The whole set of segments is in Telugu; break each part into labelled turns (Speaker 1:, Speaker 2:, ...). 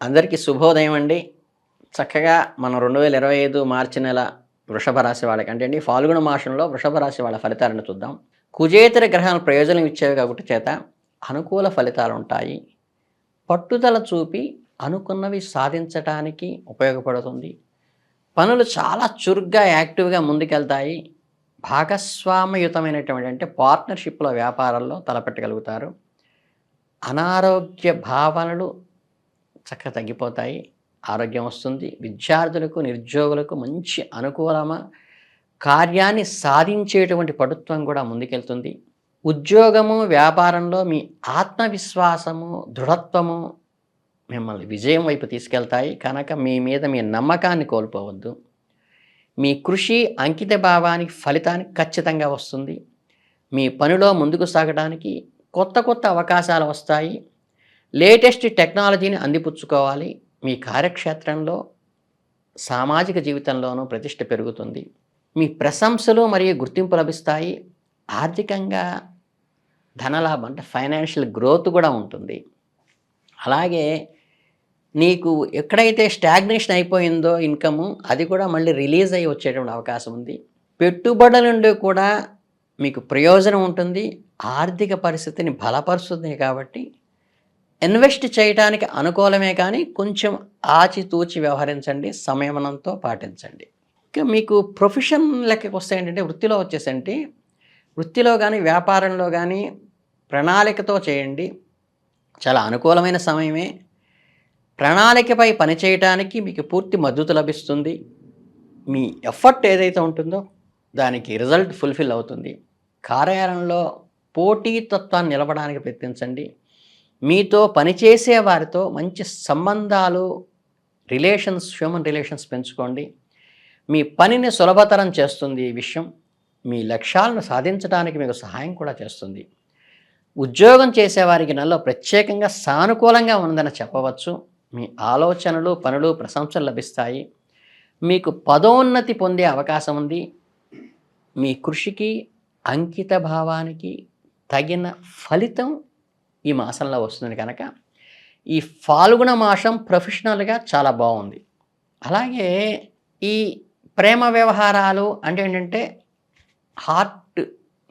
Speaker 1: అందరికీ శుభోదయం అండి. చక్కగా మనం 2025 మార్చి నెల వృషభ రాశి వాళ్ళకి అంటే అండి ఫాల్గుణ మాసంలో వృషభ రాశి వాళ్ళ ఫలితాలను చూద్దాం. కుజేతర గ్రహాలు ప్రయోజనం ఇచ్చేవి కాబట్టి చేత అనుకూల ఫలితాలుంటాయి. పట్టుదల చూపి అనుకున్నవి సాధించటానికి ఉపయోగపడుతుంది. పనులు చాలా చురుగ్గా, యాక్టివ్‌గా ముందుకెళ్తాయి. భాగస్వామ్యయుతమైనటువంటి అంటే పార్ట్నర్‌షిప్‌లో వ్యాపారాల్లో తలపెట్టగలుగుతారు. అనారోగ్య భావనలు చక్కగా తగ్గిపోతాయి. ఆరోగ్యం వస్తుంది. విద్యార్థులకు, నిరుద్యోగులకు మంచి కార్యాన్ని సాధించేటువంటి పటుత్వం కూడా ముందుకెళ్తుంది. ఉద్యోగము, వ్యాపారంలో మీ ఆత్మవిశ్వాసము, దృఢత్వము మిమ్మల్ని విజయం వైపు తీసుకెళ్తాయి. కనుక మీ మీద మీ నమ్మకాన్ని కోల్పోవద్దు. మీ కృషి, అంకిత భావానికి ఫలితానికి ఖచ్చితంగా వస్తుంది. మీ పనిలో ముందుకు సాగడానికి కొత్త కొత్త అవకాశాలు వస్తాయి. లేటెస్ట్ టెక్నాలజీని అందిపుచ్చుకోవాలి. మీ కార్యక్షేత్రంలో, సామాజిక జీవితంలోనూ ప్రతిష్ట పెరుగుతుంది. మీ ప్రశంసలు మరియు గుర్తింపు లభిస్తాయి. ఆర్థికంగా ధనలాభం అంటే ఫైనాన్షియల్ గ్రోత్ కూడా ఉంటుంది. అలాగే నీకు ఎక్కడైతే స్టాగ్నేషన్ అయిపోయిందో ఇన్కము, అది కూడా మళ్ళీ రిలీజ్ అయ్యి వచ్చేటువంటి అవకాశం ఉంది. పెట్టుబడుల నుండి కూడా మీకు ప్రయోజనం ఉంటుంది. ఆర్థిక పరిస్థితిని బలపరుస్తుంది కాబట్టి ఇన్వెస్ట్ చేయడానికి అనుకూలమే కానీ కొంచెం ఆచితూచి వ్యవహరించండి, సంయమనంతో పాటించండి. ఇక మీకు ప్రొఫెషన్ లెక్కకు వస్తే ఏంటంటే వృత్తిలో వచ్చేసంటే వృత్తిలో కానీ వ్యాపారంలో కానీ ప్రణాళికతో చేయండి. చాలా అనుకూలమైన సమయమే. ప్రణాళికపై పనిచేయటానికి మీకు పూర్తి మద్దతు లభిస్తుంది. మీ ఎఫర్ట్ ఏదైతే ఉంటుందో దానికి రిజల్ట్ ఫుల్ఫిల్ అవుతుంది. కార్యాలయంలో పోటీతత్వాన్ని నిలపడానికి ప్రయత్నించండి. మీతో పనిచేసే వారితో మంచి సంబంధాలు, హ్యూమన్ రిలేషన్స్ పెంచుకోండి. మీ పనిని సులభతరం చేస్తుంది ఈ విషయం. మీ లక్ష్యాలను సాధించడానికి మీకు సహాయం కూడా చేస్తుంది. ఉద్యోగం చేసేవారికి నెలలో ప్రత్యేకంగా సానుకూలంగా ఉందని చెప్పవచ్చు. మీ ఆలోచనలు, పనులు, ప్రశంసలు లభిస్తాయి. మీకు పదోన్నతి పొందే అవకాశం ఉంది. మీ కృషికి, అంకిత భావానికి తగిన ఫలితం ఈ మాసంలో వస్తుంది కనుక ఈ ఫాల్గుణ మాసం ప్రొఫెషనల్గా చాలా బాగుంది. అలాగే ఈ ప్రేమ వ్యవహారాలు అంటే ఏంటంటే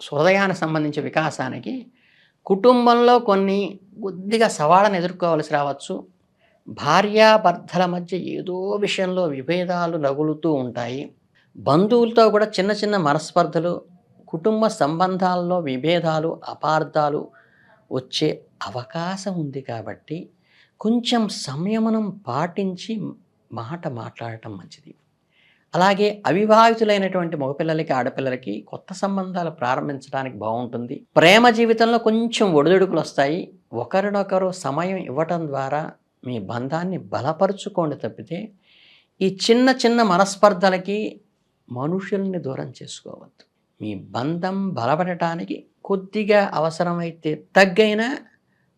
Speaker 1: హృదయానికి సంబంధించిన వికాసానికి కుటుంబంలో కొన్ని కొద్దిగా సవాళ్ళను ఎదుర్కోవాల్సి రావచ్చు. భార్యాభర్తల మధ్య ఏదో విషయంలో విభేదాలు రగులుతూ ఉంటాయి. బంధువులతో కూడా చిన్న చిన్న మనస్పర్ధలు, కుటుంబ సంబంధాల్లో విభేదాలు, అపార్థాలు వచ్చే అవకాశం ఉంది కాబట్టి కొంచెం సంయమనం పాటించి మాట్లాడటం మంచిది. అలాగే అవివాహితులైనటువంటి మగపిల్లలకి, ఆడపిల్లలకి కొత్త సంబంధాలు ప్రారంభించడానికి బాగుంటుంది. ప్రేమ జీవితంలో కొంచెం ఒడిదుడుకులు వస్తాయి. ఒకరినొకరు సమయం ఇవ్వటం ద్వారా మీ బంధాన్ని బలపరుచుకోండి తప్పితే ఈ చిన్న చిన్న మనస్పర్ధలకి మనుషుల్ని దూరం చేసుకోవద్దు. మీ బంధం బలపడటానికి కొద్దిగా అవసరమైతే తగ్గైనా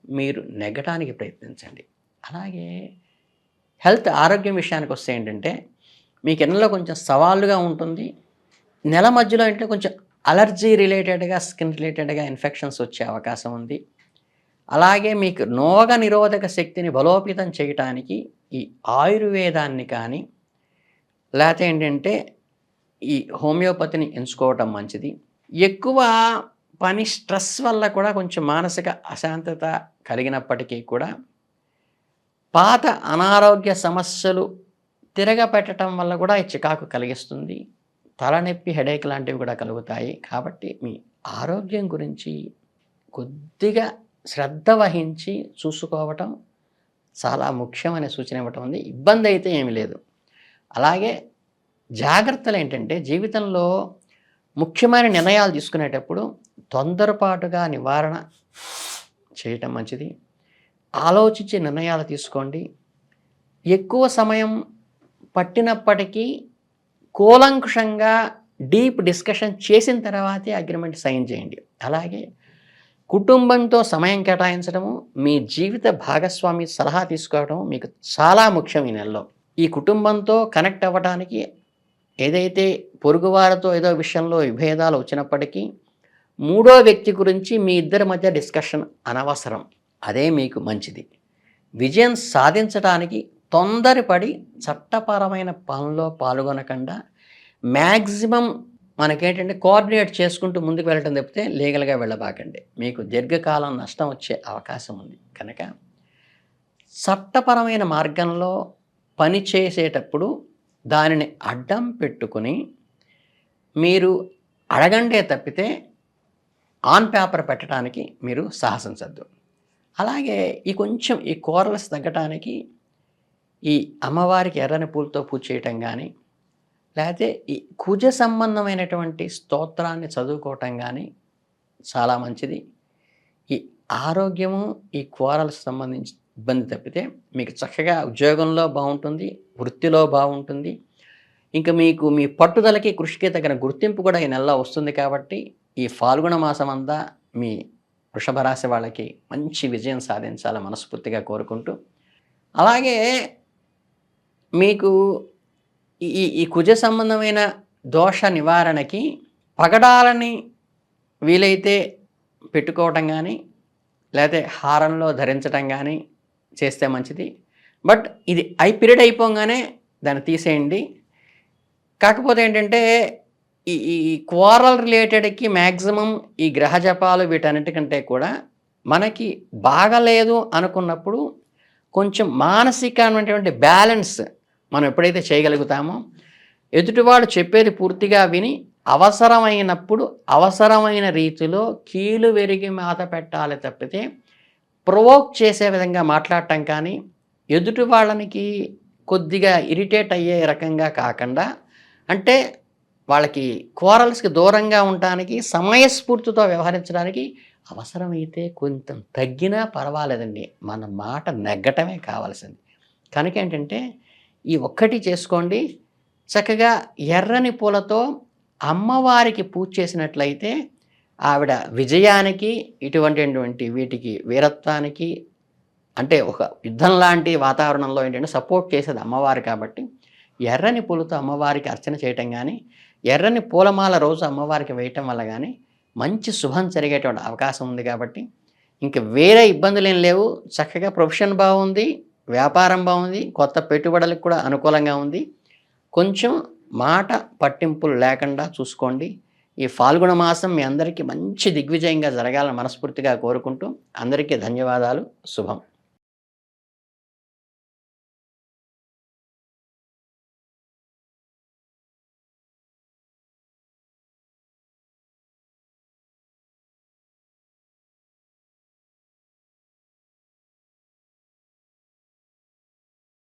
Speaker 1: మీరు నెగ్గటానికి ప్రయత్నించండి. అలాగే ఆరోగ్యం విషయానికి వస్తే ఏంటంటే మీకు నెలలో కొంచెం సవాళ్ళుగా ఉంటుంది. నెల మధ్యలో అంటే కొంచెం అలర్జీ రిలేటెడ్గా, స్కిన్ రిలేటెడ్గా ఇన్ఫెక్షన్స్ వచ్చే అవకాశం ఉంది. అలాగే మీకు రోగ నిరోధక శక్తిని బలోపేతం చేయటానికి ఈ ఆయుర్వేదాన్ని కానీ లేకపోతే ఏంటంటే ఈ హోమియోపతిని ఎంచుకోవటం మంచిది. ఎక్కువ పని స్ట్రెస్ వల్ల కూడా కొంచెం మానసిక అశాంతత కలిగినప్పటికీ కూడా పాత అనారోగ్య సమస్యలు తిరగపెట్టడం వల్ల కూడా ఈ చికాకు కలిగిస్తుంది. తలనొప్పి, హెడేక్ లాంటివి కూడా కలుగుతాయి. కాబట్టి మీ ఆరోగ్యం గురించి కొద్దిగా శ్రద్ధ వహించి చూసుకోవటం చాలా ముఖ్యమైన సూచన ఇవ్వటం ఉంది. ఇబ్బంది అయితే ఏమీ లేదు. అలాగే జాగ్రత్తలు ఏంటంటే జీవితంలో ముఖ్యమైన నిర్ణయాలు తీసుకునేటప్పుడు తొందరపాటుగా నివారణ చేయటం మంచిది. ఆలోచించి నిర్ణయాలు తీసుకోండి. ఎక్కువ సమయం పట్టినప్పటికీ కూలంకుషంగా డీప్ డిస్కషన్ చేసిన తర్వాతే అగ్రిమెంట్ సైన్ చేయండి. అలాగే కుటుంబంతో సమయం కేటాయించడము, మీ జీవిత భాగస్వామి సలహా తీసుకోవడం మీకు చాలా ముఖ్యం ఈ నెలలో. ఈ కుటుంబంతో కనెక్ట్ అవ్వడానికి ఏదైతే పొరుగువారితో ఏదో విషయంలో విభేదాలు వచ్చినప్పటికీ మూడో వ్యక్తి గురించి మీ ఇద్దరి మధ్య డిస్కషన్ అనవసరం. అదే మీకు మంచిది. విజయం సాధించడానికి తొందరపడి చట్టపరమైన పనుల్లో పాల్గొనకుండా మ్యాక్సిమం మనకేంటంటే కోఆర్డినేట్ చేసుకుంటూ ముందుకు వెళ్ళటం తప్పితే లీగల్గా వెళ్ళబాకండి. మీకు దీర్ఘకాలం నష్టం వచ్చే అవకాశం ఉంది. కనుక చట్టపరమైన మార్గంలో పని చేసేటప్పుడు దానిని అడ్డం పెట్టుకుని మీరు అడగండే తప్పితే ఆన్ పేపర్ పెట్టడానికి మీరు సాహసించద్దు. అలాగే కొంచెం ఈ కోరల్స్ తగ్గటానికి ఈ అమ్మవారికి ఎర్రని పూలతో పూజ చేయటం కానీ, లేకపోతే ఈ కుజ సంబంధమైనటువంటి స్తోత్రాన్ని చదువుకోవటం కానీ చాలా మంచిది. ఈ ఆరోగ్యము ఈ కోరల్స్ సంబంధించి ఇబ్బంది తప్పితే మీకు చక్కగా ఉద్యోగంలో బాగుంటుంది, వృత్తిలో బాగుంటుంది. ఇంకా మీకు మీ పట్టుదలకి కృషికి తగిన గుర్తింపు కూడా ఈ నెలలో వస్తుంది. కాబట్టి ఈ ఫాల్గుణ మాసం అంతా మీ వృషభ రాశి వాళ్ళకి మంచి విజయం సాధించాలని మనస్ఫూర్తిగా కోరుకుంటూ, అలాగే మీకు ఈ కుజ సంబంధమైన దోష నివారణకి పగడాలని వీలైతే పెట్టుకోవటం కానీ, లేకపోతే హారంలో ధరించటం కానీ చేస్తే మంచిది. బట్ ఇది పీరియడ్ అయిపోగానే దాన్ని తీసేయండి. కాకపోతే ఏంటంటే ఈ కోరల్ రిలేటెడ్కి మ్యాక్సిమం ఈ గ్రహ జపాలు వీటన్నిటికంటే కూడా మనకి బాగలేదు అనుకున్నప్పుడు కొంచెం మానసికమైనటువంటి బ్యాలెన్స్ మనం ఎప్పుడైతే చేయగలుగుతామో, ఎదుటివాడు చెప్పేది పూర్తిగా విని అవసరమైనప్పుడు అవసరమైన రీతిలో కీలు వెరిగి మాత పెట్టాలి తప్పితే ప్రొవోక్ చేసే విధంగా మాట్లాడటం కానీ, ఎదుటి వాళ్ళనికి కొద్దిగా ఇరిటేట్ అయ్యే రకంగా కాకుండా, అంటే వాళ్ళకి కోరల్స్కి దూరంగా ఉండటానికి సమయస్ఫూర్తితో వ్యవహరించడానికి అవసరమైతే కొంచెం తగ్గినా పర్వాలేదండి. మన మాట నెగ్గటమే కావాల్సింది. కనుక ఏంటంటే ఈ ఒక్కటి చేసుకోండి. చక్కగా ఎర్రని పూలతో అమ్మవారికి పూజ చేసినట్లయితే ఆవిడ విజయానికి ఇటువంటి వీటికి వీరత్వానికి, అంటే ఒక యుద్ధం లాంటి వాతావరణంలో ఏంటంటే సపోర్ట్ చేసేది అమ్మవారు. కాబట్టి ఎర్రని పూలతో అమ్మవారికి అర్చన చేయటం కానీ, ఎర్రని పూలమాల రోజు అమ్మవారికి వేయటం వల్ల కానీ మంచి శుభం జరిగేటువంటి అవకాశం ఉంది. కాబట్టి ఇంక వేరే ఇబ్బందులు ఏం లేవు. చక్కగా ప్రొఫెషన్ బాగుంది, వ్యాపారం బాగుంది, కొత్త పెట్టుబడులకు కూడా అనుకూలంగా ఉంది. కొంచెం మాట పట్టింపులు లేకుండా చూసుకోండి. ఈ ఫాల్గుణ మాసం మీ అందరికీ మంచి దిగ్విజయంగా జరగాలని మనస్ఫూర్తిగా కోరుకుంటూ అందరికీ ధన్యవాదాలు. శుభం.